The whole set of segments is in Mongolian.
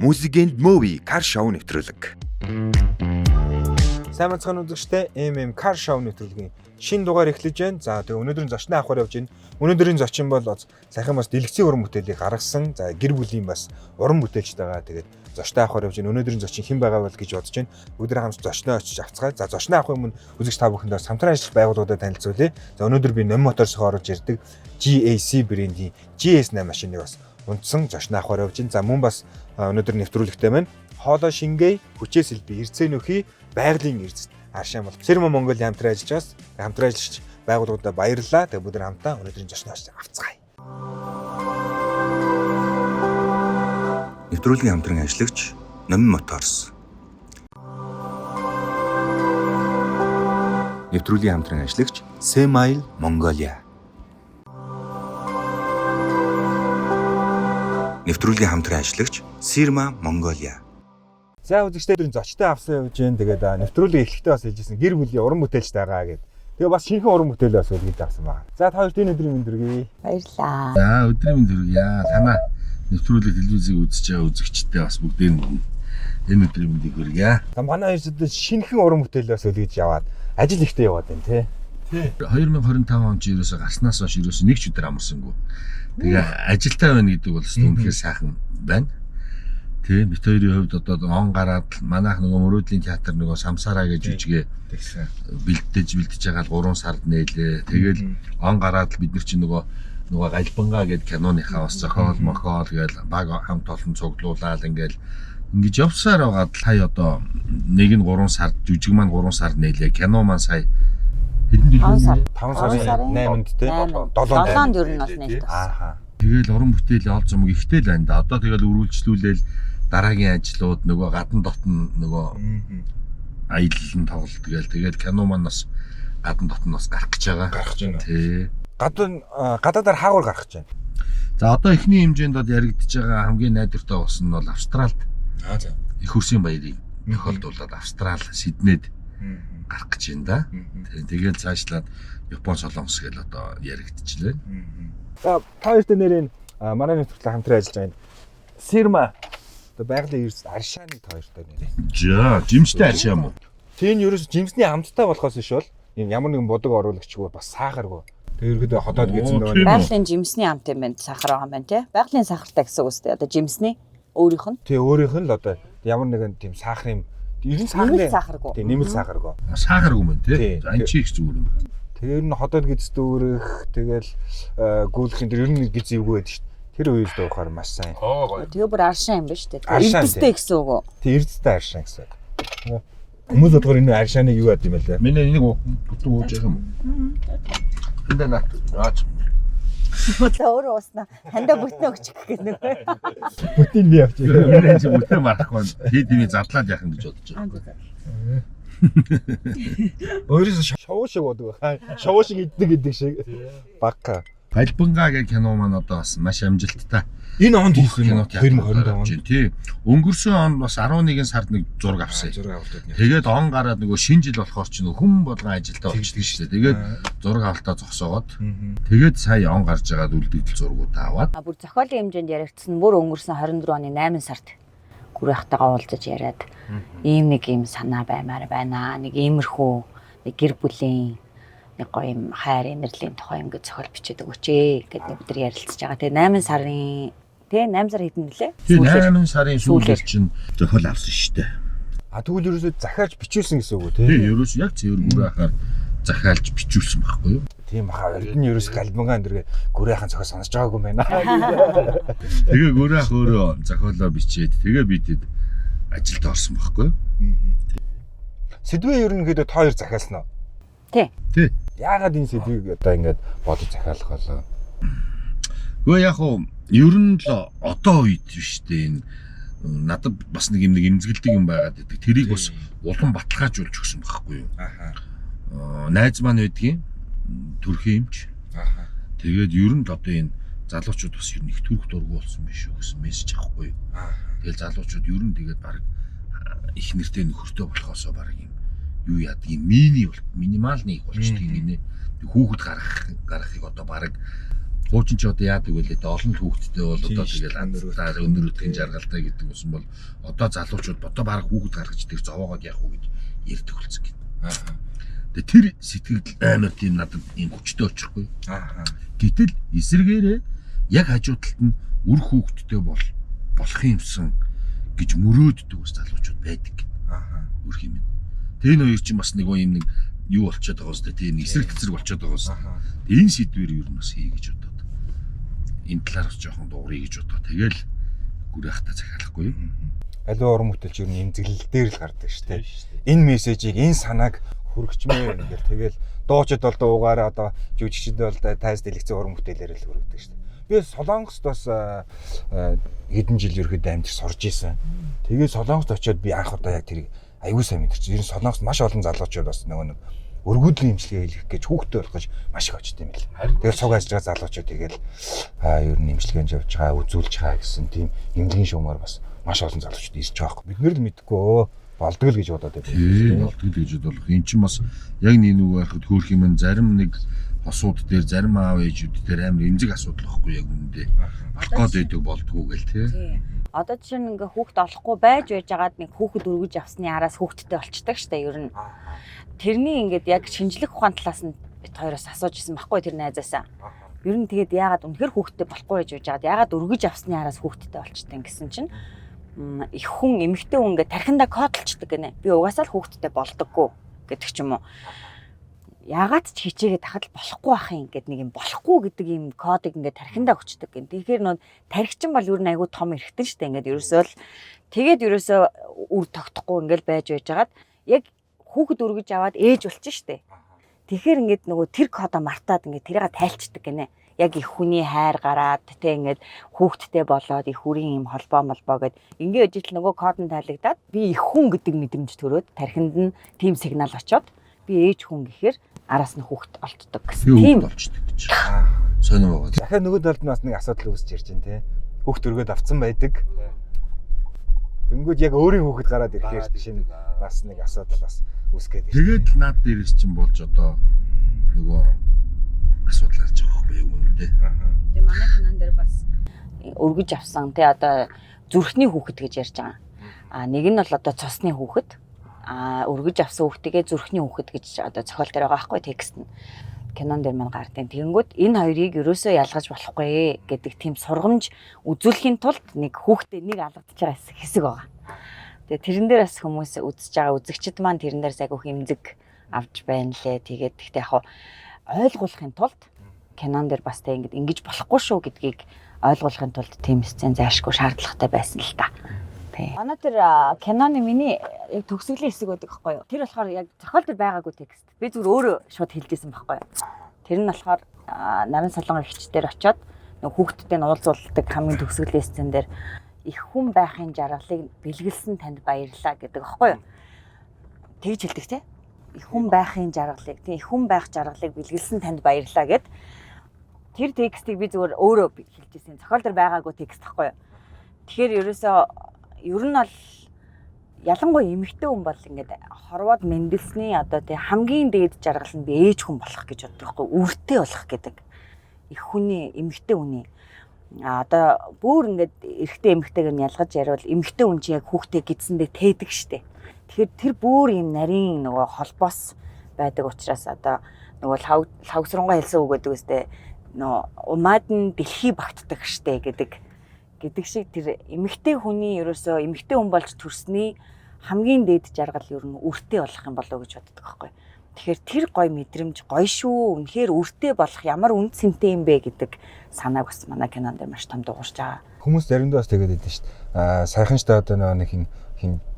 Music and Movie Car Show нэвтрүүлэг. Сайн мэцхан үзэгчтэй Car Show нэвтрүүлгийн шинэ дугаар эхлэж байна. За тэгээ өнөөдрийн зочноо авахар явж байна. Өнөөдрийн зочин бол сайхан бас дэлгэцийн уран бүтээлийг гаргасан. За гэр бүлийн бас уран бүтээлчтэйгээ тэгээд зочноо авахар явж байна. Өнөөдрийн зочин хэн байгаа бол гэж бодож байна. Бүгд хамт зочноо очиж авцгаая. За зочноо авах юм үзэгч та бүхэндээ самтран ажил байгууллагуудад танилцуулъя. За өнөөдөр би Номи Моторсоор орж ирдэг GAC брендийн GS8 машиныг бас унтсан зочноо авахар явж байна. За мөн бас өнөөдөр нэвтрүүлэгтэй байна. Хоолой шингээ, хүчээс илбий, эрдцээ нөхий, байгалийн эрдэс Аршаан бол Сэрмэн Монголын хамтран ажиллаж байгаа. Хамтран ажиллагч байгууллагуудад баярлалаа. Тэгээ бүгд хамтаа өнөөдрийн зочноо авцгаая. Нэвтрүүлгийн хамтран ажиллагч Номи Моторс. Нэвтрүүлгийн хамтран ажиллагч Semail Mongolia. Нэвтрүүлгийн хамтран ажиллагч Sirma Mongolia. За үзэгчдийн зочтой авсан явж байна. Тэгээд нэвтрүүлэг эхлэхдээ бас хэлжсэн гэр бүлийн уран бүтээлч байгаа гэд. Тэгээ бас шинхэн уран бүтээл бас үлгэж авсан байна. За та хоёрт энэ өдрийн мэндүргий. Баярлалаа. За өдрийн мэндүргий. Танаа нэвтрүүлэг телевизийг үзэж байгаа үзэгчтэй бас бүгдээ энэ өдрийн мэндийг хүргье. За манай хоёрт шинхэн уран бүтээл бас үлгэж яваад ажил ихтэй яваад байна тий. 2025 он ч ерөөсө гарснаас хойш ерөөсө нэг ч өдөр амарсангүй. Тэгээ ажилтаа байна гэдэг бол үнэхээр сайхан байна. Тийм бид хоёрын хувьд одоо он гараад манайх нөгөө мөрөөдлийн театр нөгөө Самсараа гэж жүжигээ бэлдэж байгаа л 3 сард нээлээ. Тэгэл он гараад бид нар чинь нөгөө Галбангаа гэдэг киноныхаа бас зохиол мохоол гээл баг хамт олон цуглуулаад ингэж явсаар байгаад хай одоо нэг нь 3 сард жүжиг маань 3 сард нээлээ. Кино маань сая хэдэн 5 сарын 8-нд те 7-нд ер нь бас нээлт ааха. Тэгэл уран бүтээлээ олж замаг ихтэй л байна да. Одоо тэгэл үргэлжлүүлээл дараагийн ажлууд нөгөө гадна дотн нөгөө аялал нь тоглолт тэгэл кино маань бас гадна дотн бас гарах гэж байна. Тий. Гадаадаар хаагур гарах гэж байна. За одоо эхний хэмжээнд бол яригдж байгаа хамгийн найдвартай ус нь бол Австралид. За. Их хөрсийн баярыг тохиолдуулаад Австрал, Сиднейд гарах гэж байна да. Тэгэл цаашлаад Япон, Солонгос гэл одоо яригдчихлээ. За та хоёрт нэрийн манай нэвтрүүлэг хамтран ажиллаж байна. Sirma одоо байгалийн эрдэс Аршааны та хоёртой нэрээ. За, жимстэй аршаа юм уу? Тийм ерөөс жимсний амттай болохоос биш бол ямар нэгэн бодог оруулагчгүй бас сахаргүй. Тэгээ ерөөдөө ходоод гэсэн нөгөө байгалийн жимсний амт юм байна. Сахар байгаа юм байна тий. Байгалийн сахартай гэсэн үг үстэй. Одоо жимсний өөрийнх нь. Тэгээ өөрийнх нь л одоо ямар нэгэн тийм сахарын ерэн сахарын сахаргүй. Тийм нэмэлт сахаргүй. Сахаргүй мэн тий. Ань чи их зүгээр юм. Тэгээ ер нь ходоод гизд өөрөх тэгэл гүйлхэн тэр ер нь гиз эвгүй байдаг шүү дээ. Тэр үеэс дуухаар маш сайн. Тэгээ бүр аршаан юм ба шүү дээ. Эрдэстэй гэсэн үг үү? Тэг эрдэстэй аршаан гэсэн үг. Хүмүүс бодгоор энэ аршааныг юу яд юм бэ лээ? Миний энийг бүтэн ууж байгаа юм уу? Энд наа наач. Бодлоо өөрөө уснаа. Хандаа бүтэн өгчих гэх нэг. Бүтэн би явчих. Миний чи бүтэн марахгүй. Хэд дими задлаад яах юм гэж бодож байгаа. Өөрөөс шоу шиг бодог байна. Шоу шиг иддэг гэдэг шиг. Багка. Галбангаа гэх кино маань одоо бас маш амжилттай. Энэ онд хийсэн юм 2025 онд. Тий. Өнгөрсөн онд бас 11 сард нэг зураг авсан. Тэгээд он гараад нөгөө шинэ жил болохоор ч нөгөө хүн болгон ажилдаа болчихсон шүү дээ. Тэгээд зураг авалтаа зогсоогоод тэгээд сая он гарч байгаад үлдэгдэл зургуудаа аваад. Бүр зохиолын хэмжээнд яригдсан бүр өнгөрсөн 24 оны 8 сард гүрэхтэйгээ уулзаж яриад ийм нэг юм санаа баймаар байна. Нэг иймэрхүү нэг гэр бүлийн нэг гоё юм хайр инэрлийн тухай ингээд зохиол бичээд өгөөч гэдэг бид нар ярилцж байгаа. Тэгээ 8 сарын 8 сар хэдэн нэлээ? 8 сарын сүүлээр чинь зохиол авсан шүү дээ. Тэгвэл ерөөсөө захиалж бичүүлсэн гэсэн үг үү те? Тий, ерөөсөө яг цэвэр гүрэхаар захиалж бичүүлсэн байхгүй юу? Тийм баха. Эрдэнэ ерөөсөө галбангаа дэргээ гүрэхэн зохиол сонсож байгаагүй юм байна. Тэгээ гүрэх өөрөө зохиолоо бичээд тэгээ бидэд ажилд орсон байхгүй юу? Сэдвээ ерөнхийдөө та хоёр захиалсан уу? Тий. Яагаад энэ сэдвийг одоо ингээд бодож захиалах болоо? Гэхдээ яг уу ер нь л одоо үед биш дээ энэ надад бас нэг юм эмзэгэлдэг юм байгаад байдаг. Тэрийг бас улам баталгаажуулж өгсөн байхгүй юу? Найз маань байдгийн төрхийн юмч. Тэгээд ер нь л одоо энэ залуучууд бас ер нь их төрх дургу болсон биш үү гэсэн мессеж авахгүй юу? Тэгэл залуучууд ер нь тэгээд баг их нэртэй нөхөртэй болохоосоо баг юм юу яадаг юм минималны их болчтой юм нэ. Хүүхэд гаргахыг одоо баг Хуучин ч одоо яадаг вэ? Олон хүүхэдтэй бол одоо тэгэл өнөр өтгөн жаргалтай гэдэг юм бол одоо залуучууд бодо бараг хүүхэд гаргаж тэр зовоогоод яах вэ гэж ярьдаг болсон гэдэг. Тэгээ тэр сэтгэл амар тийм надад ийм хүчтэй болчихгүй. Гэтэл эсэргээрээ яг хажуу талд нь үр хүүхэдтэй болох юмсан гэж мөрөөддөг ус залуучууд байдаг. Үрх юм. Тэр энэ хоёр чинь бас нэг юм юу болчиход байгаа үстэй тийм эсрэг цэцэр болчиход байгаа үстэй. Энэ сэдвэр юу юм бас хий гэж бодоод. Энэ талаар жоохон дуурай гэж бодоо. Тэгэл гүрэхтаа захиалахгүй. Аливаа уран бүтээлч юу нэмзэглэл дээр л гардаг шүү дээ. Энэ мессежийг, энэ санааг хүргэчмээр ингээл тэгэл дуучид бол дуугаараа одоо жүжигчд бол тайз дэлгэцэн уран бүтээлээр л хүргэдэг шүү дээ. Би Солонгост бас хэдэн жил ерөөд амьд сурж исэн. Тэгээ Солонгост очиод би анх удаа яг тэрийг аягүй сайн мэдэрч. Ер нь Солонгост маш олон залуучууд бас нэг өргөдлийн имчилгээ хийх гэж хүүхдээ болгож маш их очт юм л. Тэгээ цуг ажиж байгаа залуучууд тэгэл ер нь имчилгээнд явж байгаа, үзүүлж байгаа гэсэн тийм эмнэлгийн шуумаар бас маш олон залуучууд ирж байгаа юм. Бид нэр л мэдгүй болдгол гэж бодоод байдаг. Болдгол гэж бодлоо. Эн чинь бас яг нэг байхад хөөх юм зарим нэг хосууд дээр зарим аав ээжүүд дээр амар эмзэг асуудал واخгүй яг үүндээ. Болох гээд болдгоо гэл тий. Одоо жишээ нь ингээ хүүхд олохгүй байж байгаад нэг хүүхэд өргөж авсны араас хүүхэдтэй болчдаг штэ ер нь. Тэрний ингээд яг шинжлэх ухаан талаас нь бит хоёроос асууж исэн байхгүй тэр найзаасаа. Ер нь тэгээд яагаад үнэхээр хүүхэдтэй болохгүй байж байгаад яагаад өргөж авсны араас хүүхэдтэй болчтой гэсэн чинь их хүн эмэгтэй хүн ингээ тархиндаа кодлчдаг гинэ. Би угаасаа л хүүхэдтэй болдоггүй гэдэг ч юм уу. Яагаад ч хичээгээд тахад болохгүй ах юм гэдэг нэг юм болохгүй гэдэг юм кодыг ингээ тархиндаа өчтдөг гэн. Тэгэхээр нөө тархичин бол ер нь айгүй том эрхтэн штэ ингээд ерөөсөө л тэгээд ерөөсөө үр тогтохгүй ингээл байж байгаад яг хүүхэд өргөж аваад ээж болчих штэ. Тэгэхээр ингээд нөгөө тэр кодоо мартаад ингээ тэрийг тайлцдаг гинэ. Яг их хүний хайр гараад тэ ингээд хүүхэдтэй болоод их хүрийн юм холбоо гэд ингээ ижил нөгөө код нь тайлагдаад би их хүн гэдэг мэдрэмж төрөөд тархинд нь тийм сигнал очоод би ээж хүн гэхээр араас нь хүүхэд олддог гэсэн тийм болчдөг гэж. Сонио байгаа. Дахиад нөгөө талд нь бас нэг асуудал үүсэж ирж байна те. Хүүхэд өргөд авцсан байдаг. Тэнгүүд яг өөрийн хүүхэд гараад ирэхээр чинь бас нэг асуудал бас үүсгээд ирж. Тэгээд л над дээрээс чинь болж одоо нөгөө асуудал гарч байгаа байхгүй юу үнэндээ. Тэгээ манай канан дээр бас өргөж авсан те одоо зүрхний хүүхэд гэж ярьж байгаа. Нэг нь бол одоо цусны хүүхэд. Өргөж авсан хүүхдгээ зүрхний хүүхэд гэж одоо зохиол дээр байгаа байхгүй текст нь. Кинон дээр мань гардыг. Тэгэнгүүт энэ хоёрыг ерөөсөө ялгаж болохгүй гэдэг тийм сургамж үзүүлэхийн тулд нэг хүүхдээ нэг алгадж байгаа хэсэг байгаа. Тэгээ тэрэн дээр бас хүмүүс үзэж байгаа үзэгчд маань тэрэн дээр айгүйх эмзэг авч байна лээ. Тэгээд гэхдээ яг ойлгуулахын тулд кинон дээр бас тэг ингэж болохгүй шүү гэдгийг ойлгуулахын тулд тийм сцен зайлшгүй шаардлагатай байсан л та. Манай тэр киноны миний яг төгсгөлийн хэсэг байдаг байхгүй юу? Тэр болохоор яг зохиол дээр байгаагүй текст. Би зүгээр өөрөө шууд хэлжсэн байхгүй юу? Тэр нь болохоор наран солонгор ихчдэр очиод нэг хүүхдтэй нь уулзуулдаг хамгийн төгсгөлийн сцен дээр их хүн байхын жаргалыг бэлгэлсэн танд баярлалаа гэдэг байхгүй юу? Тэгж хэлдэг те. Их хүн байхын жаргалыг, тийм их хүн байх жаргалыг бэлгэлсэн танд баярлалаа гэд тэр текстийг би зүгээр өөрөө хэлжсэн. Зохиол дээр байгаагүй текст байхгүй юу? Тэгэхээр ерөөсөө ер нь бол ялангуяа эмэгтэй хүн бол ингээд хорвоод мэндэлсний одоо тий хамгийн дээд жаргал нь би ээж хүн болох гэж боддог байхгүй үртэй болох гэдэг. Их хүний эмэгтэй хүний одоо бүр ингээд эрэгтэй эмэгтэйг нь ялгаж яриул эмэгтэй хүн чи яг хүүхдээ гидсэндээ тээдэг штэ. Тэгэхээр тэр бүр юм нарийн нөгөө холбоос байдаг учраас одоо нөгөө лавсрангуй хэлсэн үг гэдэг үстэй нөө умаад нь дэлхий багтдаг штэ гэдэг шиг тэр эмэгтэй хүний ерөөсөө эмэгтэй хүн болж төрсний хамгийн дээд жаргал ер нь үртэй болох юм болоо гэж боддог байхгүй. Тэгэхээр тэр гой мэдрэмж гоё шүү. Үнэхээр үртэй болох ямар үнд цэнтэй юм бэ гэдэг санааг бас манай кинонд маш том дуурж байгаа. Хүмүүс заримдаа бас тэгээд байдаг шүү дээ. Сайхан ч та одоо нэг хин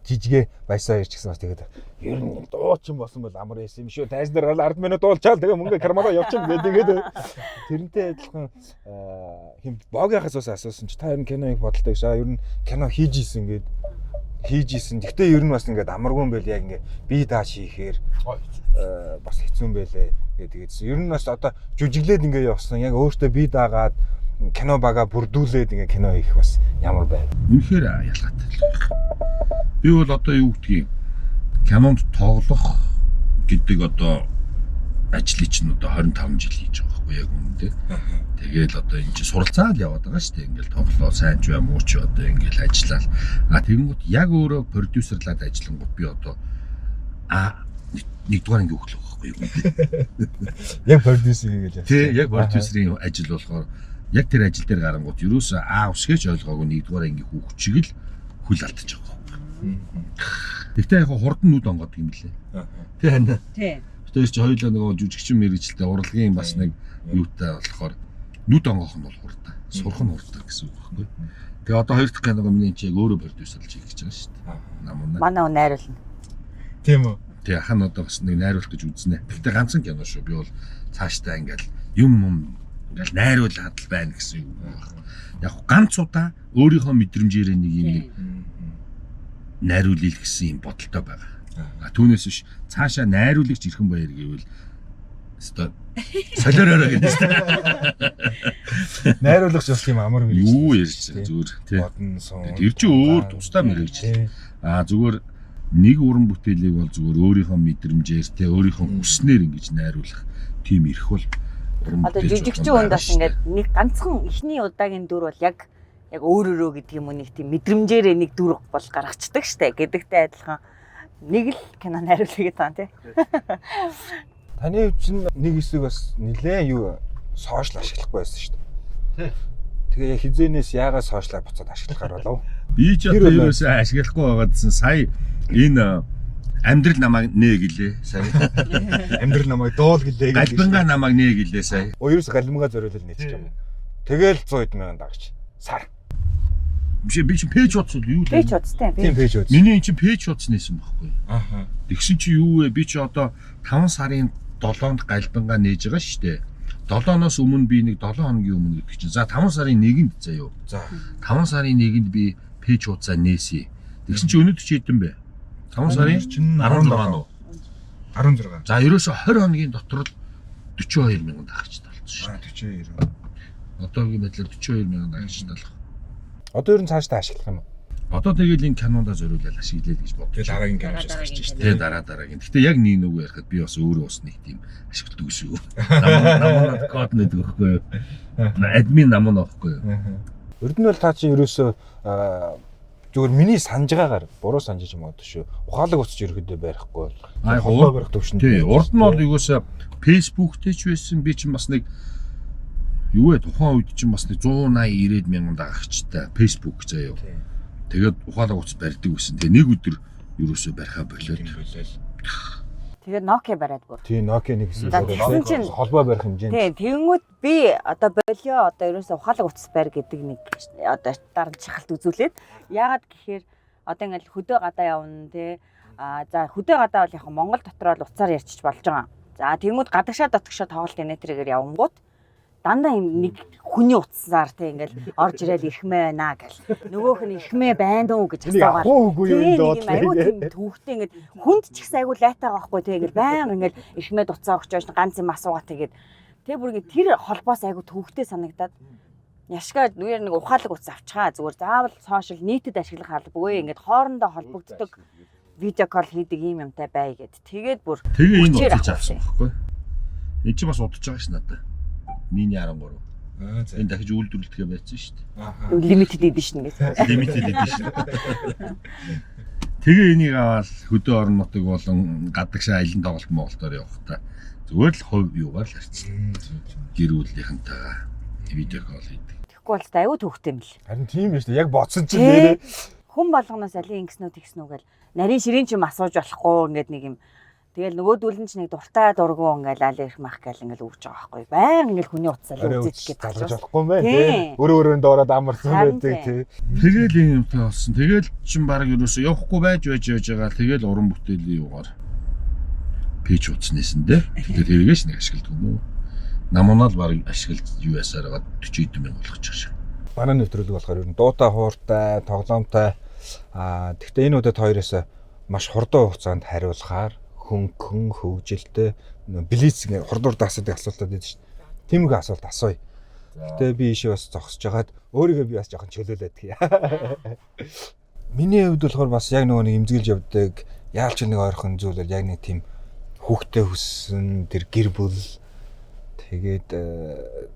жижигэ баясаа ирч гэсэн бас тэгээд ер нь дуучин болсон бол амар байсан юм шүү. Тайз дээр 10 минут дуулчаал тэгээ мөнгө кармараа явчихна гэдэг. Тэрнтэй адилхан хин богийнхаас бас асуусан чи та ер нь киног бодолтой гэж. Ер нь кино хийж исэн. Гэхдээ ер нь бас ингээд амаргүй юм байл яг ингээд бие дааш хийхээр бас хэцүү юм байлээ тэгээд ер нь бас одоо жүжиглээд ингээд явсан. Яг өөртөө бие даагаад кино бага бүрдүүлээд ингээд кино хийх бас ямар байв. Үнэхээр ялгаатай. Би бол одоо юу гэдгийг кинонд тоглох гэдэг одоо ажлыг чинь одоо 25 жил хийж байгаа байхгүй яг үнэндээ. Тэгэл одоо энэ чинь суралцаал яваад байгаа шүү дээ. Ингээл тоглоо сайн ч юм уу ч одоо ингээл ажиллаа. Тэгэнгүүт яг өөрөө продюсерлаад ажиллангууд би одоо нэгдүгээр анги өглөө байхгүй юу. Яг продюсер гэж. Тий, яг продюсерийн ажил болохоор яг тэр ажил дээр гарангууд юусаа усгэж ойлгоогүй нэгдүгээр анги хүүхчиг л хүл алдчих байгаа. Тэгтээ яг хурдан нүд онгоод юм лээ. Тий хань. Тий. Тэр чи хоёулаа нөгөө жүжигчин мэрэгчлээ урлагийн бас нэг юутай болохоор нүд онгоох нь бол хурдан. Сурах нь хурдан гэсэн үг байхгүй. Тэгээ одоо хоёр дахь киног миний чи яг өөрөө продюсерлж хийх гэж байгаа шүү дээ. Намунаа. Манай хүн найруулна. Тийм үү. Тэгээ ахын одоо бас нэг найруулах гэж үзнэ. Тэгтээ ганцхан кино шүү. Би бол цаашдаа ингээл юм ингээл найруулаад л байна гэсэн үг байна. Яг ганц удаа өөрийнхөө мэдрэмжээрээ нэг юм нэг найруулъя гэсэн юм бодолтой байгаа. Түүнээс биш цаашаа найруулагч ирхэн баяр гэвэл өстой солиороо гэдэг шүү дээ. Найруулагч бас тийм амар мэрэгч. Юу ярьж зүгээр тий. Бодон сон. Тэр чинь өөр тусдаа мэрэгч. Зүгээр нэг уран бүтээлийг бол зүгээр өөрийнхөө мэдрэмжээр тий өөрийнхөө хүснээр ингэж найруулах тийм ирэх бол уран Одоо бүтээл. жүжигчин хүнд бас ингээд нэг ганцхан ихний удаагийн дүр бол яг өөрөөрөө гэдэг юм уу нэг тийм мэдрэмжээрээ нэг дүр бол гаргацдаг штэ гэдэгтэй адилхан нэг л кино найруулъя гэдэг тий. Таны хувьд чинь нэг хэсэг бас нэлээ юу сошиал ашиглахгүй байсан шүү дээ. Тэгээ хизээнээс яагаад сошиалаа буцаад ашиглахаар болов? Би ч одоо ерөөсөө ашиглахгүй байгаадсан сая энэ амьдрал намайг нээ гэлээ сая. Амьдрал намайг дуул гэлээ. Галбинга намайг нээ гэлээ сая. Ерөөс галбингаа зориулал нийтчих юм. Тэгэл 100,000 дагч. Сар. Би чи пэйж утсан юу лээ? Пэйж утсан Тийм пэйж утсан. Миний эн чи пэйж утсан нэсэн байхгүй. Аха. Тэгсэн чи юу вэ? Би чи одоо 5 сарын 7-нд галбинга нээж байгаа шүү дээ. 7-оос өмнө би нэг 7 хоногийн өмнө гэдэг чинь. За 5 сарын 1-нд заяа юу. За 5 сарын 1-нд би пэйж утсаа нээсье. Тэгсэн чи өнөөдөр чи хэдэн бэ? 5 сарын 16 уу? 16. За ерөөсө 20 хоногийн дотор л 42,000 дагагчтай болсон шүү. 42. Одоогийн байдлаар 42,000 дагагчтай болох. Одоо ер нь цаашдаа ашиглах юм уу? Одоо тэгэл энэ канонда зориулаад ашиглая гэж бодож. Тэгээ дараагийн камераас гарч иж Тэгээ дараагийн. Гэтэ яг нэг нүг ярихад би бас өөрөө бас нэг тийм ашигладаг шүү. Намунад код нэг өгөхгүй юу? Админ намун авахгүй юу? Ер нь бол та чи ерөөсөө зүгээр миний санаж байгаагаар буруу санаж юм одоо шүү. Ухаалаг уцч ерөөдөө барихгүй. Холбоо барих төвшөнд. Тий, урд нь бол юусаа Facebook-тэй ч байсан би чинь бас нэг юу вэ тухайн үед чинь бас нэг 180-90,000 дагагчтай Facebook заяа. Тэгээд ухаалаг уц барьдаг байсан. Тэгээ нэг өдөр ерөөсөө барихаа болоод. Тэгээд Nokia бариад бүр. Тий, Nokia нэг гэсэн Тэгсэн чинь холбоо барих хэмжээнд. Тий, тэгэнгүүт би одоо болио одоо ерөөсөө ухаалаг утас барь гэдэг нэг одоо дарамт шахалт үзүүлээд яагаад гэхээр одоо ингээл хөдөө гадаа явна тий. За хөдөө гадаа бол яг Монгол дотор л уцаар ярьчих болж байгаа. За тэгэнгүүт гадагшаа дотгошоо тоглолт энэтрээр явангууд дандаа юм нэг хүний утсаар тий ингээл орж ирэл ирхмээ байна гэл. Нөгөөх нь ирхмээ байна уу гэж асуугаад. Үгүй юу энэ доод. Айгуу тийм төвхтэй ингээд хүнд ч ихсэн айгуу лайтаа байхгүй тий ингээл баян ингээл ирхмээ дуцаа өгч байж ганц юм асуугаад тэгээд тэг бүр ингээд тэр холбоос айгуу төвхтэй санагдаад яшгаа нүгээр нэг ухаалаг утас авчихаа зүгээр заавал сошиал нийтэд ашиглах албагүй ингээд хоорондоо холбогддог видео кол хийдэг юм юмтай бай гэд. Тэгээд бүр тэгээ энэ утас авсан байхгүй. Энд чи бас удаж байгаа ш надад. Миний 13. За. Энэ дахиж үйлдвэрлэдэгэ байсан шүү дээ. limited edition гэсэн. Limited edition. Тэгээ энийг аваад хөдөө орон нутаг болон гадагшаа аялын тоглолт Монголоор явахдаа зүгээр л хувь юугаар л харцсан. Гэр бүлийнхэнтэйгээ видео кол хийдэг. Тэгэхгүй бол аюу төвхтэй юм л. Харин тийм биш үү? Яг бодсон чинь нэрээ. Хүн болгоноос алин ингэснүү тэгснүү гэл нарийн ширийн ч юм асууж болохгүй ингээд нэг юм. Тэгэл нөгөөдүүлэн ч нэг дуртай дургу ингээл аль ирэх мах гэл ингээл өгч байгаа байхгүй. Баян ингээл хүний утсаар үзэж гээд залгаж болохгүй мэн тий. Өөрөө доороод амарсан байдаг тий. Тэгэл юм юмтай болсон. Тэгэл чин баг ерөөсөө явахгүй байж байгаа. Тэгэл уран бүтээлийн юугаар пэйж утснээсэн дээ. Тэгээд тэргээс нэг ашигладаг юм уу? Намунаал баг ашиглаж юу ясаар гад 40,000 болгочих шиг. Манай нэвтрүүлэг болохоор ер нь дуутай хууртай, тоглоомтой тэгтээ энэ удаад хоёроос маш хурдан хугацаанд хариулахаар хөнгөн хөвгөлтэй блиц хурдуур асуудаг асуултууд байдаг шүү дээ. Тиймэрхүү асуулт асууя. Гэтэ би ийшээ бас зогсож хагаад өөрийгөө би бас жоохон чөлөөлээд тгий. Миний хувьд болохоор бас яг нөгөө нэг имзэглэж явдаг яалч нэг ойрхон зүйл бол яг нэг тийм хүүхдээ хүссэн тэр гэр бүл Тэгээд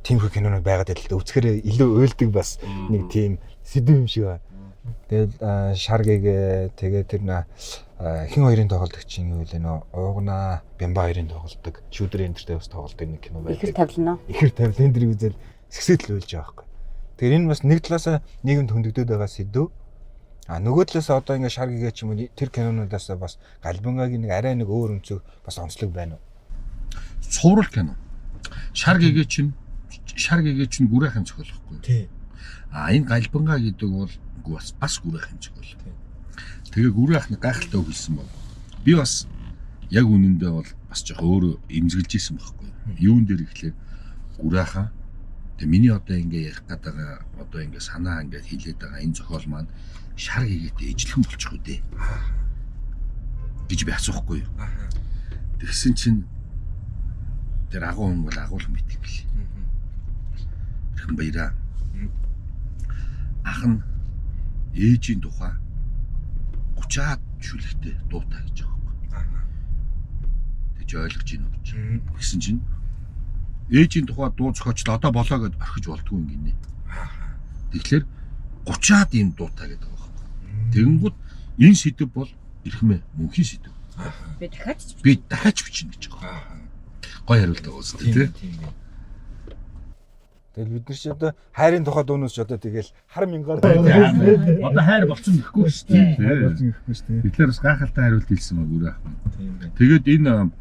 тиймэрхүү кинонууд байгаад байл л да. Үзэхээр илүү уйлдаг бас нэг тийм сэдв юм шиг байна. Тэгээд Шаргийг тэгээд тэр хин хоёрын тоглолтогчийн юу вэ нөө Уугна Бямба хоёрын тоглолтог шүүдрийн энтертэй бас тоглолтог нэг кино байдаг. Ихэр тавилна. Ихэр тавилын дэрийг үзэл сэгсээл үйлж байгаа байхгүй. Тэгэхээр энэ бас нэг талаас нийгэмд хөндөгдөд байгаа сэдв. Нөгөө талаас одоо ингээ Шаргийг ч юм уу тэр кинонуудаас бас Галбангагийн нэг арай нэг өөр өнцөг бас онцлог байна уу? Цуврал кино. Шаргийг чинь гүрээхэн зохиолохгүй. Тий. Энэ Галбангаа гэдэг бол бас гүрээхэн зохиол. Тэгээ гүрээх нэг гайхалтай үг хэлсэн бол би бас яг үнэндээ бол бас жоох өөрөө имзэглэж исэн байхгүй. Юун дээр ихлээр гүрэхаа тэгээ миний одоо ингээ ярих гэдэг одоо ингээ санаа ингээ хэлээд байгаа энэ зохиол маань Шаргийгээтэй ижлэхэн болчих үү дээ гэж би асуухгүй юу. Тэгсэн чинь тэр агуу хүн бол агуулсан мэт юм бэл. Тэрхэн баяраа. Ах нь ээжийн тухай 30-аад шүлэгтэй дуутай гэж байгаа юм. Тэгж ойлгож ийн үү чи. Тэгсэн чинь ээжийн тухай дуу зохиоч одоо болоо гэд орхиж болдгүй юм гинэ. Тэгэхээр 30-аад ийм дуутай гэдэг байгаа юм. Тэгэнгүүт энэ сэдв бол эрхмээ мөнхийн сэдв. Би дахиад бичнэ гэж байгаа. Гой хариулт байгаа үстэй тий. Тэгэл бид нар ч одоо хайрын тухай дуунаас ч одоо тэгэл хар мянгаар Одоо хайр болцсон гэхгүй шүү дээ. болцсон гэхгүй шүү дээ. Тэгэхээр бас гайхалтай хариулт хэлсэн ба гүрээ ах. Тэгээд энэ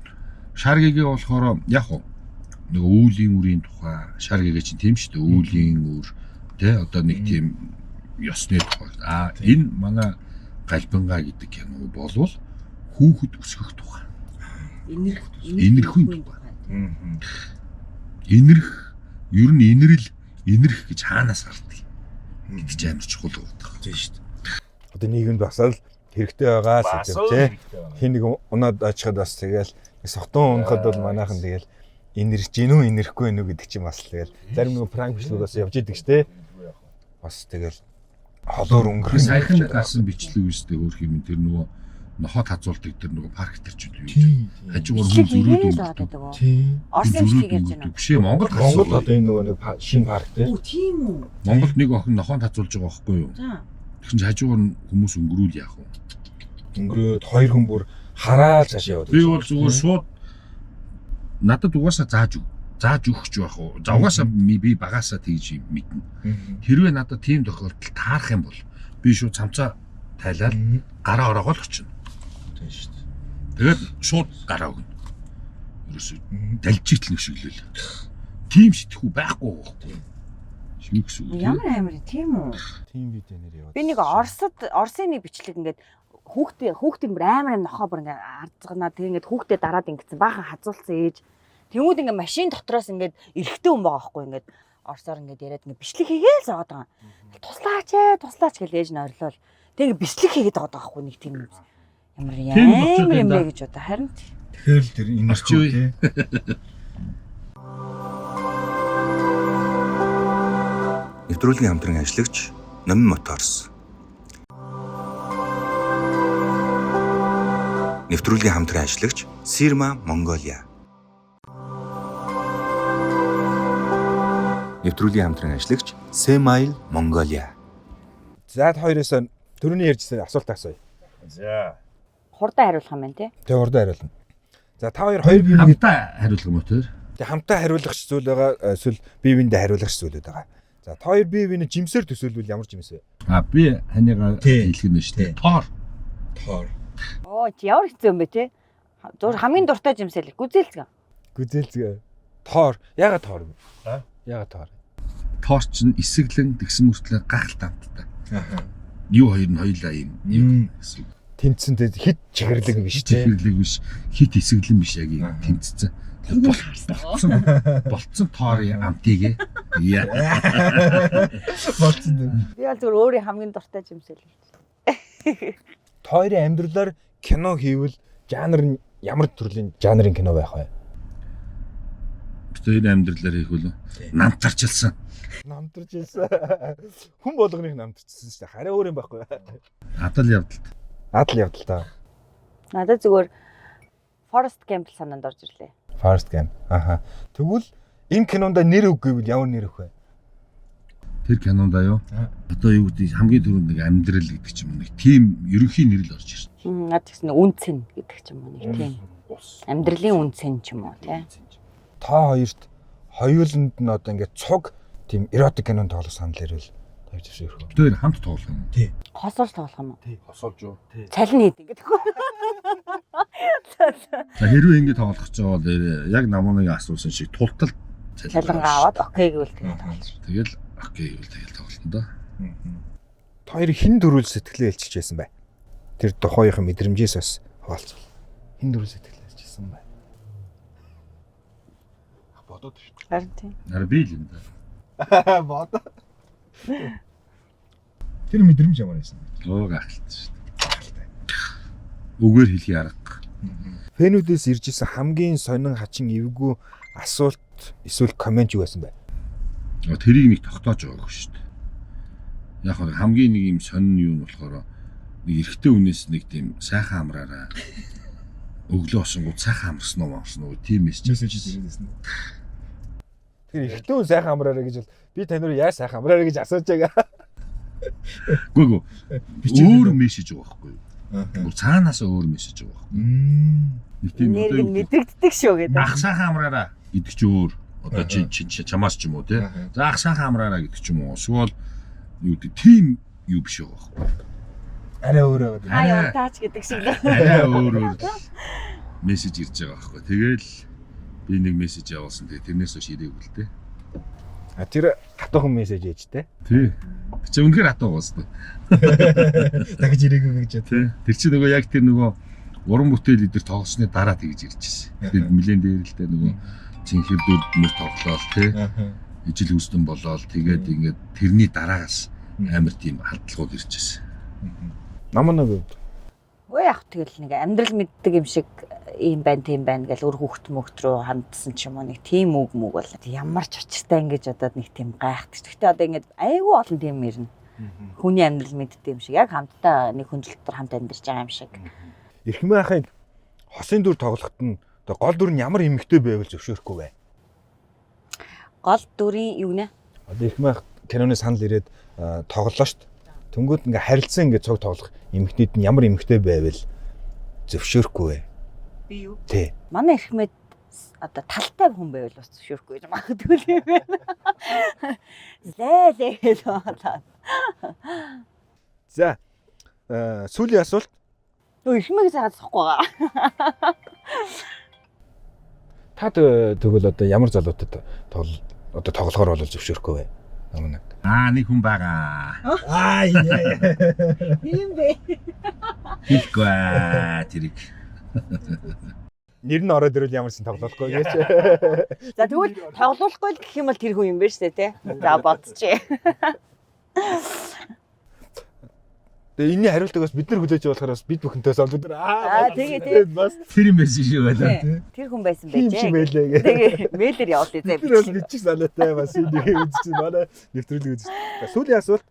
Шаргигийн болохоор яг уу нэг үүлийн үрийн тухай Шаргигийн чинь тийм шүү дээ. Үүлийн үр тий одоо нэг тийм ёсны тухай. Энэ манай Галбангаа гэдэг кино болвол хүүхэд өсгөх тухай. Энэрхэн тухай. Энэрх ер нь энэрх гэж хаанаас гардаг гэдэг чинь амар чухал байдаг. Тийм шүү дээ. Одоо нийгэмд бас л хэрэгтэй байгаа сэдв тий. Хин нэг унаад очиход бас тэгэл согтун унахад бол манайхан тэгэл энэрж гин үү энэрхгүй нү гэдэг чинь бас тэгэл зарим нэг пранк бичлэгээс явж идэг ш тий. Бас тэгэл холоор өнгөрөх сайхан гарсан бичлэг үстэй өөр юм тэр нөгөө нохот хазуулдаг тэр нөгөө парк дээр ч үү. Хажуугаар хүн зөрөөд өгдөг. Тийм. Орсын бичлэг яаж байна вэ? Биш ээ Монгол одоо энэ нөгөө нэг шинэ парк тий. Тийм үү. Монголд нэг охин нохот хазуулж байгаа байхгүй юу? За. Тэгсэн чинь хажуугаар нь хүмүүс өнгөрүүл яах вэ? Өнгөрөөд хоёр хүн бүр хараад цаашаа яваад. Би бол зүгээр шууд надад угаасаа зааж өгч байх уу. За угаасаа би багаасаа тэгж мэднэ. Хэрвээ надад тийм тохиолдолд таарах юм бол би шууд цамцаа тайлаад гараа ороогоо л очино. Тийм шүү дээ. Тэгээд шууд гараа өгнө. Ерөөсөө далжигт л нэшиглэл. Тим шитгэхүү байхгүй байхгүй. Шинэ гэсэн үг. Ямар амар тийм үү? Тийм видео нэр яваад. Би нэг Орсын нэг бичлэг ингээд хүүхдээ бүр амар нохоо бүр ингээд ардзгнаа тэг ингээд хүүхдээ дараад ингэсэн баахан хазуулсан ээж тэмүүд ингээд машин дотроос ингээд эрэхтэй хүн байгаа байхгүй ингээд Орсоор ингээд яриад ингээд бичлэг хийгээл зовоод байгаа. Туслаач гэж ээж нь орилол. Тэг ингээд бичлэг хийгээд байгаа байхгүй нэг тийм ямар юм бэ гэж одоо харин Тэгэхээр л тэр энэ ч үү тий. Нэвтрүүлгийн хамтран ажиллагч Номин Моторс. Нэвтрүүлгийн хамтран ажиллагч Сирма Монголиа. Нэвтрүүлгийн хамтран ажиллагч Semail Mongolia. За хоёроос төрөний ярьжсэн асуулт асууя. За. хурдан хариулах юм байна тий. Тэг хурдан хариулна. За та хоёр бие хамтаа хариулах юм уу тэр? Тэг хамтаа хариулах зүйл байгаа эсвэл бие биендээ хариулах зүйлүүд байгаа. За та хоёр бие биенээ жимсээр төсөөлвөл ямар жимс вэ? Би ханыгаа хэлэх нь шүү дээ. Тоор. Оо чи ямар хэцүү юм бэ тий. Зур хамгийн дуртай жимсэл гүзээлцгээ. Гүзээлцгээ. Тоор. Ягаад тоор юм? Ягаад тоор? Тоор чинь эсэглэн тэгсэн мөртлөө гахалтай амттай. Юу хоёр нь хоёлаа юм гэсэн. Тэнцсэн хит чигэрлэг биш тий. Чигэрлэг биш. Хит эсэглэн биш яг юм тэнцсэн. Болцсон тоорын амтыг болцсон. Би бол зөв өөрийн хамгийн дуртай жимсэл. Тойрын амьдралаар кино хийвэл жанр нь ямар төрлийн жанрын кино байх вэ? Тэр амьдралаар хийхвэл намтарчилсан. Намтарчилсан. Хүн болгоныг намтарчилсан шүү дээ. Хараа өөр юм байхгүй. Адал явдалт. Адал явдал та. Надад зүгээр Forest Gump санаанд орж ирлээ. Forest Gump. Аха. Тэгвэл Энэ кинонд нэр өг гэвэл ямар нэр өх вэ? Тэр кинондаа юу? Одоо юу гэдэг хамгийн түрүүнд нэг амьдрал гэдэг ч юм уу нэг тийм ерөнхий нэр л орж ирсэн. Наад гэсэн үнцэн гэдэг ч юм уу нэг тийм. Амьдралын үнцэн ч юм уу тий. Та хоёрт хоёуланд нь одоо ингээд цуг тийм эротик кинонд тоглох санал ирвэл тавьж ирэх үү? Бид хоёр хамт тоглох юм уу? Тий. Хосолж тоглох юм уу? Тий. Хосолж юу? Цалин хийд гэдэг. За хэрвээ ингэ тоглох ч бол яг намууныг асуусан шиг тултал цалингаа аваад окей гэвэл тэгээд тоглож. Тэгэл окей гэвэл тэгэл тоглолт нь да. Та хоёрын хин дөрүүл сэтгэлээ хэлчихэж байсан бай. Тэр тухайхан мэдрэмжээс бас хуваалцвал. Хин дөрүүл сэтгэлээ хэлчихсэн бай. Бодоод шүү дээ. Харин тийм. Нара би л юм да. Бодоо. Тэр мэдрэмж ямар байсан бэ? Оо гахалтай шүү дээ. Үгээр хэлхий арга. Фэнүүдээс ирж исэн хамгийн сонин хачин эвгүй асуулт эсвэл комент юу байсан бэ? Тэрийг нэг тогтоож байгаагүй шүү дээ. Яг хөө хамгийн нэг юм сонин юу нь болохоор нэг эрэгтэй хүнээс нэг тийм сайхан амраараа өглөө осонгууд сайхан амарсан уу амарсан уу тийм мессеж ирсэн. Тэр ихтэй хүн сайхан амраарай гэж бол би тань руу яаж сайхан амраарай гэж асууж байгаа. Гүг өөр мессеж байгаа байхгүй юу? Цаанаасаа өөр мессеж байгаа байхгүй юу? Нэг тийм Нэрийг мэдэгддэг шүү гэдэг. ах сайхан амраараа гэдэг чи өөр. Одоо чи чамаас ч юм уу тий. За ах сайхан амраараа гэдэг ч юм уу. Эсвэл юу гэдэг тийм юу биш байгаа байхгүй. Арай өөр аваад. Аа таач гэдэг шиг л. Арай өөр мессеж ирж байгаа байхгүй. Тэгэл би нэг мессеж явуулсан. Тэгээ тэрнээс хойш ирээгүй л дээ. А тэр хатуухан мессеж ээжтэй. Тий. Чи үнэхээр хатуу гоостой. Дахиж ирээгүй гэж Тий. Тэр чи нөгөө яг тэр нөгөө уран бүтээл эдэр тоглосны дараа тэгж ирж ирсэн. Тэр нэлээд дээр л дээ нөгөө цэнхэр дүр мөр тоглоол тий. Ижил үстэн болоод тэгээд ингээд тэрний дараагаас амар тийм халдлагууд ирж ирсэн. Намаа нэг Өө яг тэгэл нэг амьдрал мэддэг юм шиг ийм байна тийм байна гэж өр хүүхд мөгт рүү хандсан ч юм уу нэг тийм үг мөг бол ямар ч учиртай ингэж одоо нэг тийм гайхдаг. Гэхдээ одоо ингэж айгүй олон тийм ирнэ. Хүний амьдрал мэддэг юм шиг яг хамтдаа нэг хүнжилтээр хамт амьдарч байгаа юм шиг. Эрхмээ ахыг хосын дүр тоглоход нь одоо гол дүр нь ямар эмэгтэй байвал зөвшөөрөхгүй бай. Гол дүрийн юу нэ? Одоо эрхмээ ах киноны санал ирээд тоглолоо шүү дээ. Тэнгүүд ингээ харилцан ингээ цуг тоглох эмэгтэйд нь ямар эмэгтэй байвал зөвшөөрөхгүй бай. Би юу? Тий. Манай эрхмэд одоо талтай хүн байвал бас зөвшөөрөхгүй гэж магадгүй юм байна. Лээ гэж бодлоо. За сүүлийн асуулт. Өө эрхмээг заагаад сохгүй байгаа. Та тэгвэл одоо ямар залуутад тоглохоор бол зөвшөөрөхгүй бай. Намаа. Нэг хүн байгаа. Ийм бэ. Хэлгүй тэрийг. Нэр нь ороод ирвэл ямарсан тоглохгүй гэж. За тэгвэл тоглоулахгүй л гэх юм бол тэр хүн юм байна шүү дээ тий. За бодчихъя. Тэгээ энэний хариултыг бас бид нар хүлээж болохоор бас бид бүхэнтэй сам бид нар тэгээ бас Тэр мессеж юу байлаа тий. тэр хүн байсан тийм байж. шиг байлаа гэх. Тэгээ мэйлэр явуулъя зэ Тэр бол бичих санаатай бас энийг үзчихсэн манай нэвтрүүлэг үзсэн. Сүүлийн асуулт.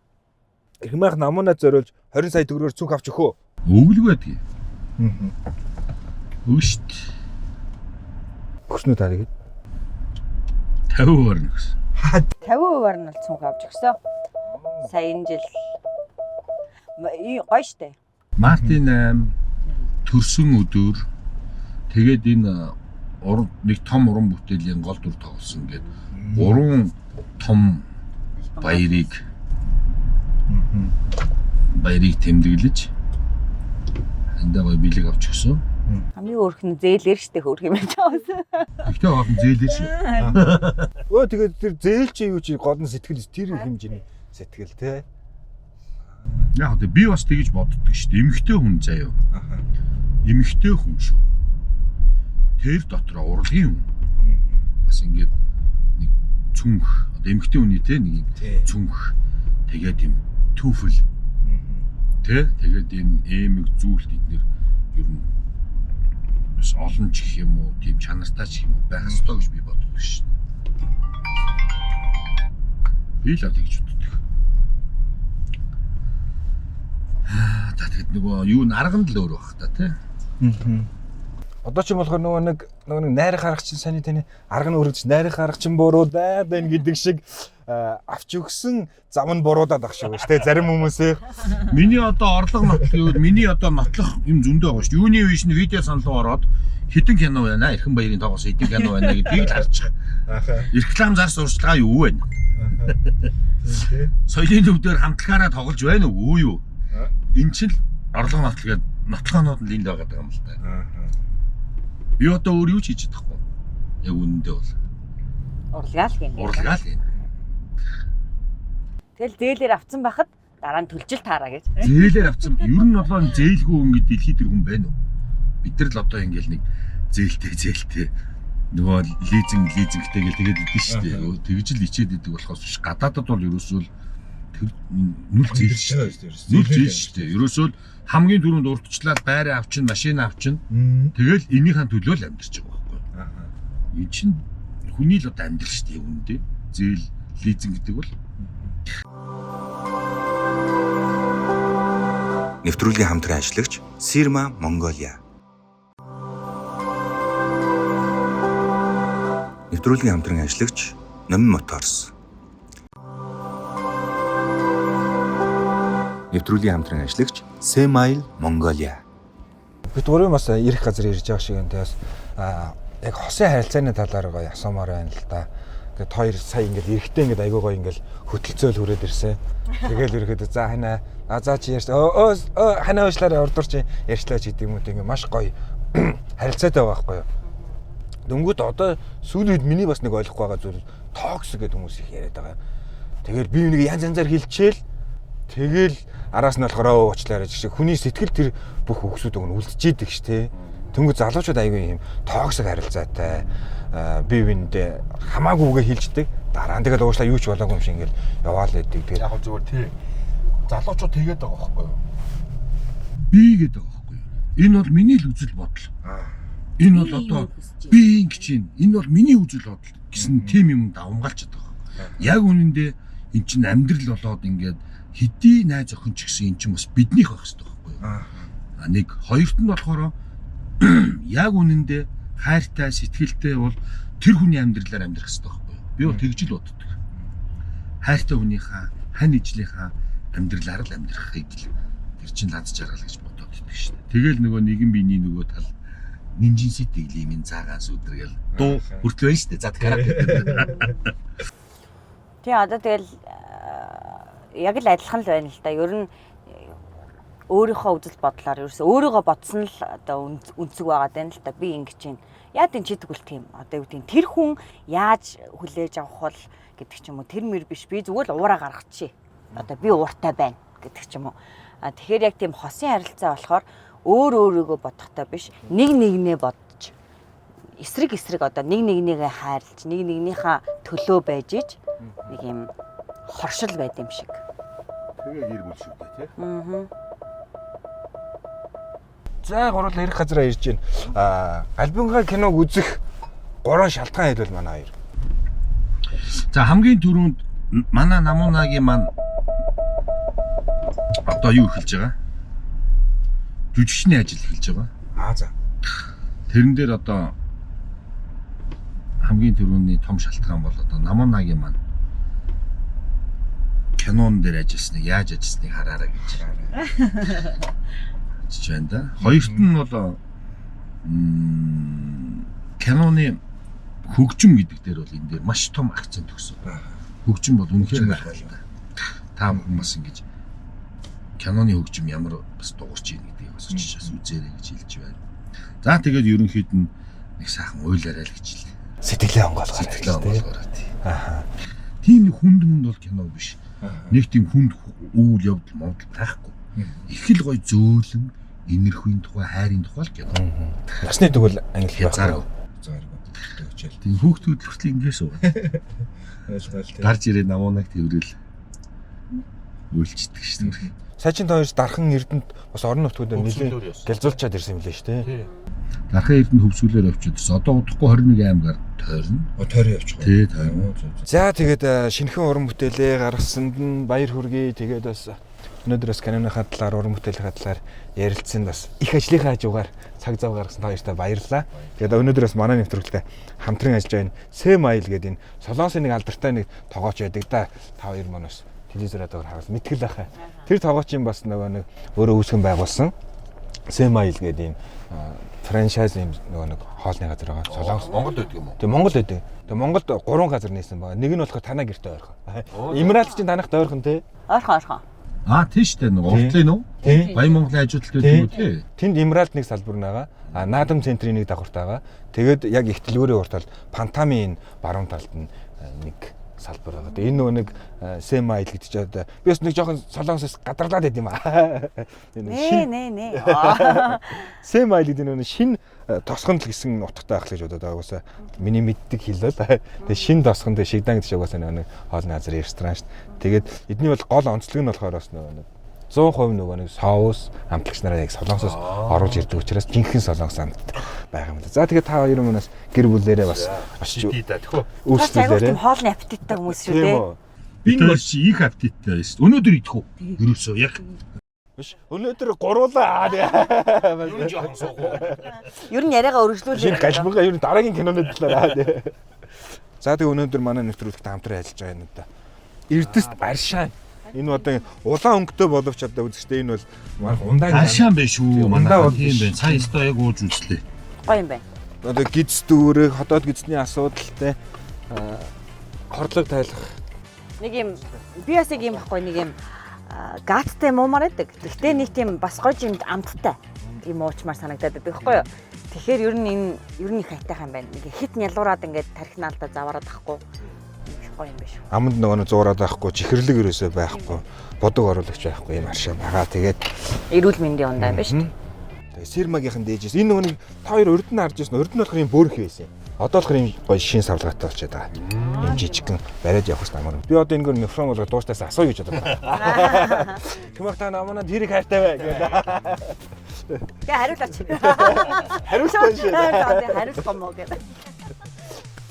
Эрхмээх намуунаа зориулж 20 сая төгрөгөөр цүнх авч өгөө. Өглөг байдгийг. Өшт. Өгснөө таа тэгээд. 50 орно гэсэн. 50% нь бол цүнх авч өгсөн. Сая энэ жил гоё штэ. Мартин 8 төрсөн өдөр тэгээд энэ нэг том уран бүтээлийн гол дүр тоглосон гэдэг. Уран том баярыг тэмдэглэж эндээ гоё бэлэг авч өгсөн. Хамгийн өөрх нь зээлэр штэ хөөрх юм байж байгаа. Гэхдээ олон зээлээ шүү. Өө тэгээд тэр зээл чи юу чи гол нь сэтгэл тэр хэмжээний сэтгэл те. Яг одоо би бас тэгэж боддог шүү дээ. Эмэгтэй хүн заяа. Эмэгтэй хүн шүү. Тэр дотроо урлагийн хүн. Бас ингээд нэг цүнх одоо эмэгтэй хүний те нэг цүнх тэгээд юм түүфэл. Тэ тэгээд энэ эмэг зүйлт эднэр ер нь бас олон ч гэх юм уу тийм чанартай ч юм уу байх ёстой гэж би боддог шүү дээ. Би л тэгж боддог. За тэгэд нөгөө юу н арга нь л өөр байх та тий. Одоо ч юм болохоор нөгөө нэг найрах харах чинь саний таны арга нь өргөж найрах харах чинь буруудаад байна гэдэг шиг авч өгсөн зам нь буруудаад ах шүү дээ. Зарим хүмүүсээ Миний одоо орлого нотлох гэвэл миний одоо нотлох юм зөндөө байгаа шүү. Юуны вишний видео санал руу ороод хитэн кино байна. Эрхэн баярын тоглосон хитэн кино байна гэдгийг л харж байгаа. Реклам зар сурчлагаа юу вэ? Соёлын төвдөр хамтлагаараа тоглож байна уу юу? Энд чинь орлого нотлох гэдэг нотлохонууд нь энд байгаа юм л та. Би одоо өөр юу ч хийж чадахгүй. Яг үнэндээ бол. Урлагаал гин. Урлагаал гин. Тэгэл зээлээр авцсан байхад дараа нь төлжил таараа гэж. Зээлээр авцсан. Ер нь болоо зээлгүй хүн гэдэг дэлхийд тэр хүн байна уу? Бид нар л одоо ингээл нэг зээлтэй нөгөө лизингтэй гэл тэгээд идэв шүү дээ. Тэгж л ичээд идэг болохоос биш. Гадаадад бол ерөөсөө тэр нүл зээл шүү дээ. Нүл зээл шүү дээ. Ерөөсөө хамгийн түрүүнд урдчлаад байраа авчин, машин авчин. Тэгэл энийхэн төлөө л амьдарч байгаа байхгүй юу? Энэ чинь хүний л одоо амьдрал шүү дээ үүндээ. Зээл лизинг гэдэг бол Нэвтрүүлгийн хамтран ажиллагч Sirma Mongolia. Нэвтрүүлгийн хамтран ажиллагч Номин Motors. Нэвтрүүлгийн хамтран ажиллагч Semail Mongolia. бид гурван бас ирэх газар ирж байгаа шиг энэ бас яг хосын харилцааны талаар гоё асуумаар байна л да. Ингээд хоёр сая ингээд эрэхтэй ингээд айгуу гоё ингээд хөтөлцөөл хүрээд ирсэн. Тэгэл ирэхэд за ханаа за чи ярьж ханаа уушлаараа урдурч ярьчлаач гэдэг юм уу тийм маш гоё харилцаатай байгаа байхгүй юу. Дөнгөд одоо сүүлийн үед миний бас нэг ойлгохгүй байгаа зүйл токсик гэдэг хүмүүс их яриад байгаа. Тэгэл би нэг янз янзаар хилчээл тэгэл араас нь болохоор уучлаарай гэж хүний сэтгэл тэр бүх хөвгсүүд өгн үлдчихэд ш тэ. Тэнгүү залуучууд аягүй юм токсик харилцаатай бие биендээ хамаагүйгээ хилждэг. Дараа нь тэгэл уушлаа юу ч болоогүй юм шиг ингээл яваал байдаг. Тэр яг зүгээр тий. Залуучууд тэгээд байгаа байхгүй юу? Би гэдэг байгаа байхгүй юу? Энэ бол миний л үзэл бодол. Энэ бол одоо би ингэж юм. Энэ бол миний үзэл бодол гэсэн тийм юм давмгаалчаад байгаа. Яг үнэндээ эн чинь амьдрал болоод ингээд хэдий найз охин ч гэсэн эн чинь бас биднийх байх хэрэгтэй байхгүй юу? Нэг хоёрт нь болохоор яг үнэндээ хайртай сэтгэлтэй бол тэр хүний амьдралаар амьдрах хэрэгтэй байхгүй юу? Би бол тэгж л боддог. Хайртай хүнийхээ хань ижлийнхаа амьдралаар л амьдрахыг л тэр чинь лад жаргал гэж бодоод идэг шин. Тэгэл нөгөө нэгэн биений нөгөө тал нинжин сэтгэлийн минь цаагаас үдэргээл дуу хүртэл байна штэ. За тэгэхээр тий одоо тэгэл яг л адилхан л байна л да. Ер нь өөрийнхөө үзэл бодлоор ерөөсөө өөрийгөө бодсон л одоо үнцэг байгаад байна л да. Би ингэж чинь яа тийм чи тэгвэл тийм одоо юу тийм тэр хүн яаж хүлээж авах бол гэдэг ч юм уу тэр мөр биш би зүгээр л уураа гаргачихъя. Одоо би ууртай байна гэдэг ч юм уу. Тэгэхээр яг тийм хосын харилцаа болохоор өөрийгөө бодохтой биш нэг нэгнээ бодож эсрэг одоо нэг нэгнийгээ хайрлаж нэг нэгнийхээ төлөө байж иж нэг юм хоршил байд юм шиг. тэгээ гэр бүл шүү дээ тий. за гурлаа ирэх газараа ирж байна. Альбинга киног үзэх 3 шалтгаан хэлвэл манай хоёр. За хамгийн түрүүнд манай Намунагийн маань одоо юу эхэлж байгаа? Жүжигчний ажил эхэлж байгаа. За. Тэрэн дээр одоо хамгийн түрүүний том шалтгаан бол одоо Намунагийн маань кинон дээр ажилласныг яаж ажилласныг хараарай гэж байна да. Хоёрт нь бол киноны хөгжим гэдэг дээр бол энэ дээр маш том акцент өгсөн. Хөгжим бол үнэхээр гайхалтай. Та бүхэн бас ингэж киноны хөгжим ямар бас дуурч ийн гэдгийг бас очиж үзээрэй гэж хэлж байна. За тэгээд ерөнхийд нь нэг сайхан уйлаарай л гэж хэлээ. Сэтгэлээ онгоолгоорой тий. Тийм нэг хүнд мөнд бол кино биш. Нэг тийм хүнд үйл явдал модал байхгүй. Их л гоё зөөлөн энерхүйн тухай хайрын тухай л кино. Насны тэгвэл англи зарг. Тийм хүүхдүүд хүртэл ингээс уу. Гарч ирээд Намунаг тэрвэл үйлчдэг шүү дээ. Сайчин та хоёрс дархан Эрдэнэт бас орон нутгууд нэлээд гэлзүүлчаад ирсэн юм лээ шүү дээ. Дархан Эрдэнэт хөвсгөлөөр явчихад байсан. Одоо удахгүй 21 аймгаар тойрно. Тойрон явчих. Тий, тойрно. За тэгээд шинэхэн уран бүтээлээ гаргасанд нь баяр хүргэе. Тэгээд бас өнөөдрөөс киноныхаа талаар, уран бүтээлийн талаар ярилцсан бас их ажлынхаа хажуугаар цаг зав гаргасан та хоёртаа баярлалаа. Тэгээд өнөөдрөөс манай нэвтрүүлэгтээ хамтран ажиллаж байгаа Сэм Айл гэдэг энэ Солонгосын нэг алдартай нэг тоглооч байдаг да. Та хоёр маань бас телевизороо хараад мэтгэл ахаа. Тэр тоглоочийн бас нөгөө нэг өөрөө үүсгэн байгуулсан Сэм Айл гэдэг ийм франчайз юм нөгөө нэг хоолны газар байгаа. Солонгос Монголд байдаг юм уу? Тэгээ Монголд байдаг. Тэгээ Монголд 3 газар нээсэн байгаа. Нэг нь болохоор танаа гэртээ ойрхон. Эмиралт чинь танахтай ойрхон тий. Ойрхон. Тийм шүү дээ. Нэг уртлын уу? Баян Монголын ажилтнууд байдаг үү тий? Тэнд Эмиралт нэг салбар байгаа. Наадам центрийн нэг давхартай байгаа. Тэгээд яг их дэлгүүрийн урт тал Пантамын баруун талд нь нэг салбар байгаа. Тэгээ энэ нөгөө нэг Сэм Айл гэдэг чинь одоо би бас нэг жоохон солонгосоос гадарлаад байд юм аа. Нэ. Сэм Айл гэдэг нөгөө шин тосгонд л гэсэн утгатай байх гэж бодоод байгаа. Уусаа миний мэддэг хэл бол. Тэгээ шин тосгонд шигдан гэдэг шиг уусаа нөгөө нэг хоолны газар ресторан шүү дээ. Тэгээд эдний бол гол онцлог нь болохоор бас нөгөө 100% нөгөө нэг соус амтлагч нараа яг солонгосоос оруулж ирдэг учраас жинхэнэ солонгос амт байгаа юм да. За тэгээд та хоёр мөнөөс гэр бүлээрээ бас очиж Өөрсдөө хоолны аппетиттай хүмүүс шүү дээ. Би нэг чи их аппетиттай байсан. Өнөөдөр идэх үү? Ерөөсөө яг. биш. Өнөөдөр гуруулаа. Юу жоохон суугаа. Ер нь яриагаа өргөжлүүлээ. Шинэ галбанга ер нь дараагийн киноны талаар. За тэгээ өнөөдөр манай нэвтрүүлэгт хамтран ажиллаж байгаа юм да. Эрдэст аршаа. Энэ одоо улаан өнгөтэй боловч одоо үзэгчтэй энэ бол манай ундаа Аршаан биш үү? Ундаа бол тийм байна. Сая өстой яг ууж үзлээ. Гоё юм байна. Одоо гиз дүүрэг, хотоод гизний асуудалтай хорлог тайлах. Нэг юм би бас юм байхгүй нэг юм гаттай муумаар байдаг. Гэхдээ нэг тийм бас гоё юм амттай. Тийм уучмаар санагдаад байдаг байхгүй юу? Тэгэхээр ер нь их хайтайхан байна. Нэг хит нялуураад ингээд тархинаалдаа заваараад ахгүй. Гоё юм биш үү? Аманд нөгөө зуураад байхгүй, чихэрлэг ерөөсөө байхгүй, бодог оруулагч байхгүй юм аршаа байгаа. Тэгээд эрүүл мэндийн ундаа биш үү? Тэгээ Сирмагийнхан дээжээс энэ нөгөө та хоёр урд нь харж ирсэн. Урд нь болохоор юм бөөрхөө байсан. Одоо болохоор юм гоё шин савлгаатай болчиход байгаа. Им жижигхэн бариад явах хэрэгтэй амар. Би одоо энэгээр нефрон болгоод дуустаас асуу гэж бодоод байна. Чимэг та наманад хэрэг хайртай бай гэдэг. Тэгээ хариулаач. Хариулсан шүү. Хариулсан мó гэдэг.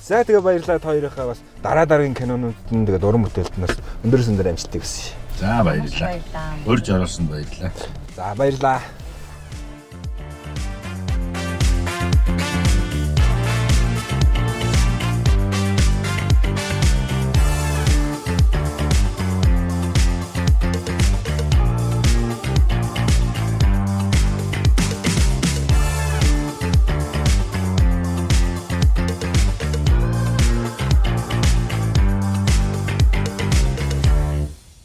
За тэгээ баярлалаа та хоёрынхаа бас дараагийн кинонууд нь тэгээд уран бүтээлд нас өндөр амжилтыг хүсье. За баярлалаа. Урьж оруулсанд баярлалаа. За баярлалаа.